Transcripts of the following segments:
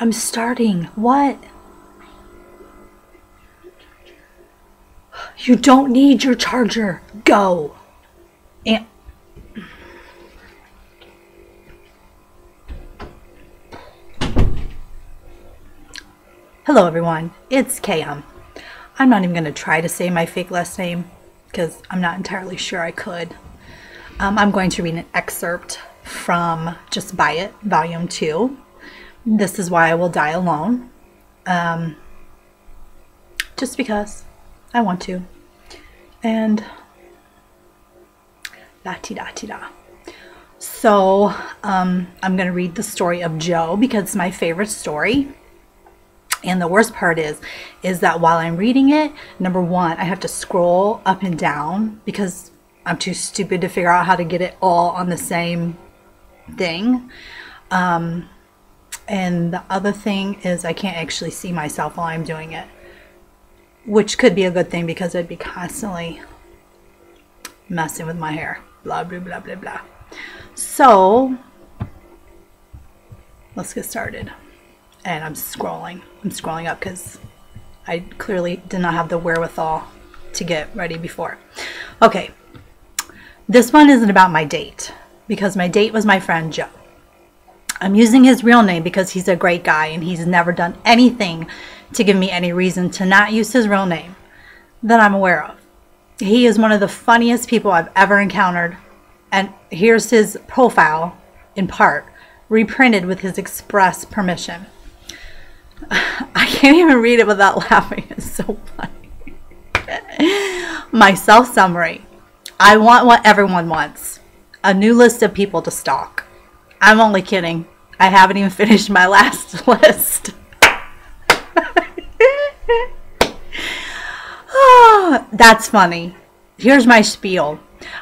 I'm starting. What? You don't need your charger. Go. And hello everyone, it's Kayem. I'm not even going to try to say my fake last name because I'm not entirely sure I could. I'm going to read an excerpt from Just Buy It, Volume 2. This is Why I Will Die Alone. Just because I want to. And da-ti-da-ti-da. So I'm going to read the story of Joe because it's my favorite story. And the worst part is that while I'm reading it, number one, I have to scroll up and down because I'm too stupid to figure out how to get it all on the same thing. And the other thing is I can't actually see myself while I'm doing it, which could be a good thing because I'd be constantly messing with my hair. Blah, blah, blah, blah, blah. So let's get started. And I'm scrolling up because I clearly did not have the wherewithal to get ready before. Okay, this one isn't about my date because my date was my friend Joe. I'm using his real name because he's a great guy and he's never done anything to give me any reason to not use his real name that I'm aware of. He is one of the funniest people I've ever encountered, and here's his profile in part, reprinted with his express permission. I can't even read it without laughing. It's so funny. My self-summary. I want what everyone wants. A new list of people to stalk. I'm only kidding. I haven't even finished my last list. Oh, that's funny. Here's my spiel.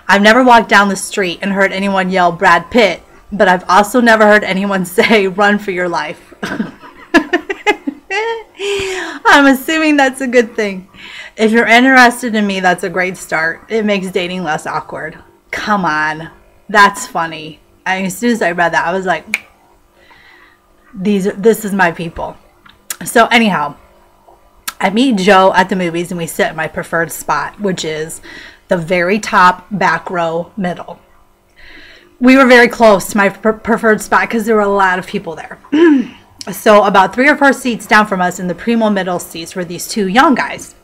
I've never walked down the street and heard anyone yell Brad Pitt, but I've also never heard anyone say run for your life. I'm assuming that's a good thing. If you're interested in me, that's a great start. It makes dating less awkward. Come on. That's funny. As soon as I read that, I was like, this is my people. So anyhow, I meet Joe at the movies and we sit in my preferred spot, which is the very top back row middle. We were very close to my preferred spot because there were a lot of people there. So about 3 or 4 seats down from us in the primo middle seats were these 2 young guys.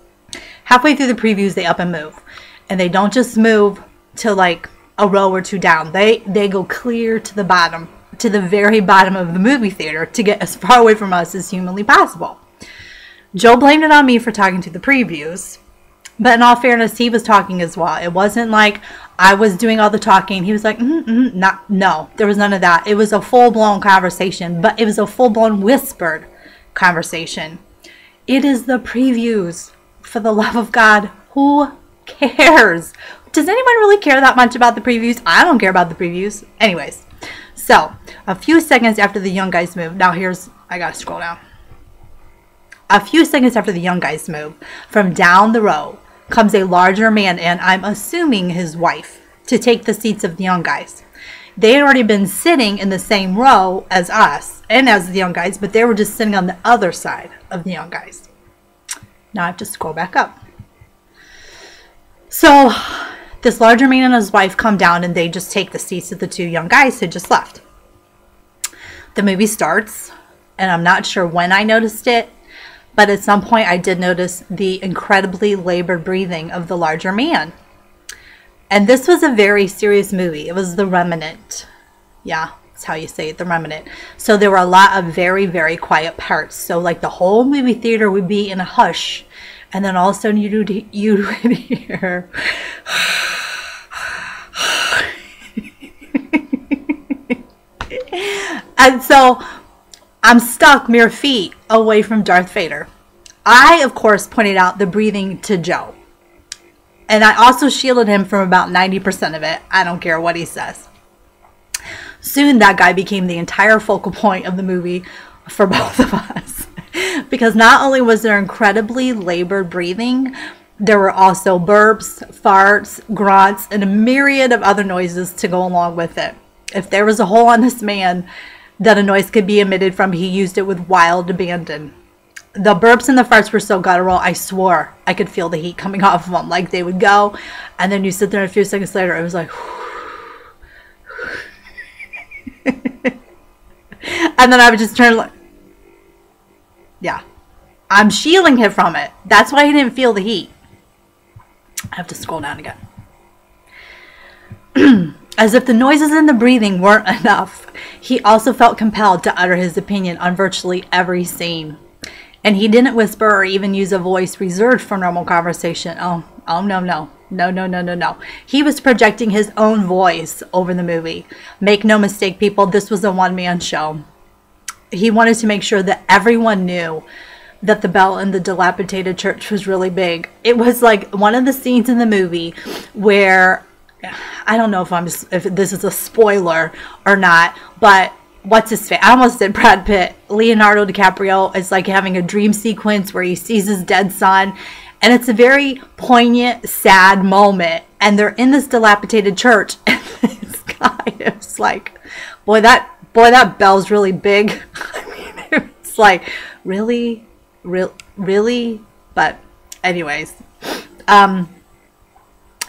Halfway through the previews, they up and move. And they don't just move to like a row or 2 down. They go clear to the bottom, to the very bottom of the movie theater to get as far away from us as humanly possible. Joe blamed it on me for talking to the previews. But in all fairness, he was talking as well. It wasn't like I was doing all the talking. He was like, no, there was none of that. It was a full-blown conversation, but it was a full-blown whispered conversation. It is the previews. For the love of God, who cares? Does anyone really care that much about the previews? I don't care about the previews. Anyways, so a few seconds after the young guys move, now I gotta scroll down. A few seconds after the young guys move, from down the row comes a larger man, and I'm assuming his wife, to take the seats of the young guys. They had already been sitting in the same row as us and as the young guys, but they were just sitting on the other side of the young guys. Now I have to scroll back up. So this larger man and his wife come down and they just take the seats of the 2 young guys who just left. The movie starts, and I'm not sure when I noticed it, but at some point I did notice the incredibly labored breathing of the larger man. And this was a very serious movie. It was The Remnant. Yeah, that's how you say it, The Remnant. So there were a lot of very, very quiet parts. So like the whole movie theater would be in a hush. And then all of a sudden you would hear... And so I'm stuck mere feet away from Darth Vader. I, of course, pointed out the breathing to Joe. And I also shielded him from about 90% of it. I don't care what he says. Soon that guy became the entire focal point of the movie for both of us. Because not only was there incredibly labored breathing, there were also burps, farts, grunts, and a myriad of other noises to go along with it. If there was a hole on this man, that a noise could be emitted from, he used it with wild abandon. The burps and the farts were so guttural, I swore I could feel the heat coming off of them. Like, they would go, and then you sit there, and a few seconds later, it was like, and then I would just turn, like, yeah. I'm shielding him from it. That's why he didn't feel the heat. I have to scroll down again. As if the noises and the breathing weren't enough, he also felt compelled to utter his opinion on virtually every scene. And he didn't whisper or even use a voice reserved for normal conversation. Oh, no. He was projecting his own voice over the movie. Make no mistake, people, this was a one-man show. He wanted to make sure that everyone knew that the bell in the dilapidated church was really big. It was like one of the scenes in the movie where, I don't know if this is a spoiler or not, but what's his face? I almost said Brad Pitt. Leonardo DiCaprio is like having a dream sequence where he sees his dead son, and it's a very poignant, sad moment. And they're in this dilapidated church, and this guy is like, boy, that bell's really big. I mean, it's like, really? But anyways,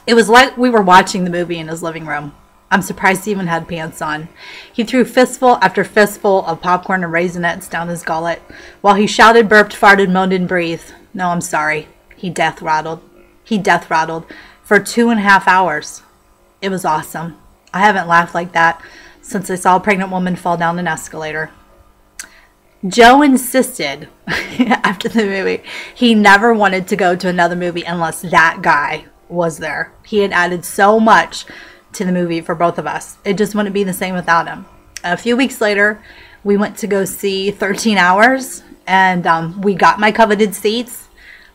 it was like we were watching the movie in his living room. I'm surprised he even had pants on. He threw fistful after fistful of popcorn and raisinets down his gullet while he shouted, burped, farted, moaned, and breathed. No, I'm sorry. He death rattled for 2.5 hours. It was awesome. I haven't laughed like that since I saw a pregnant woman fall down an escalator. Joe insisted after the movie he never wanted to go to another movie unless that guy was there. He had added so much to the movie for both of us. It just wouldn't be the same without him. A few weeks later, we went to go see 13 Hours, and we got my coveted seats,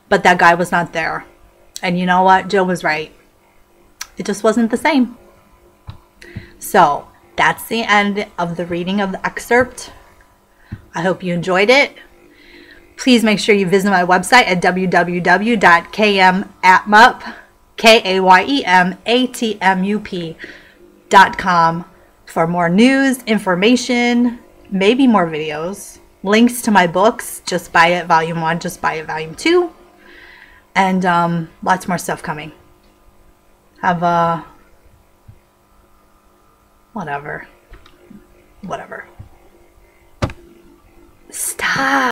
but that guy was not there. And you know what? Joe was right. It just wasn't the same. So that's the end of the reading of the excerpt. I hope you enjoyed it. Please make sure you visit my website at www.kayematmup, KAYEMATMUP.com for more news, information, maybe more videos, links to my books, Just Buy It Volume 1, Just Buy It Volume 2, and lots more stuff coming. Have a whatever. Stop.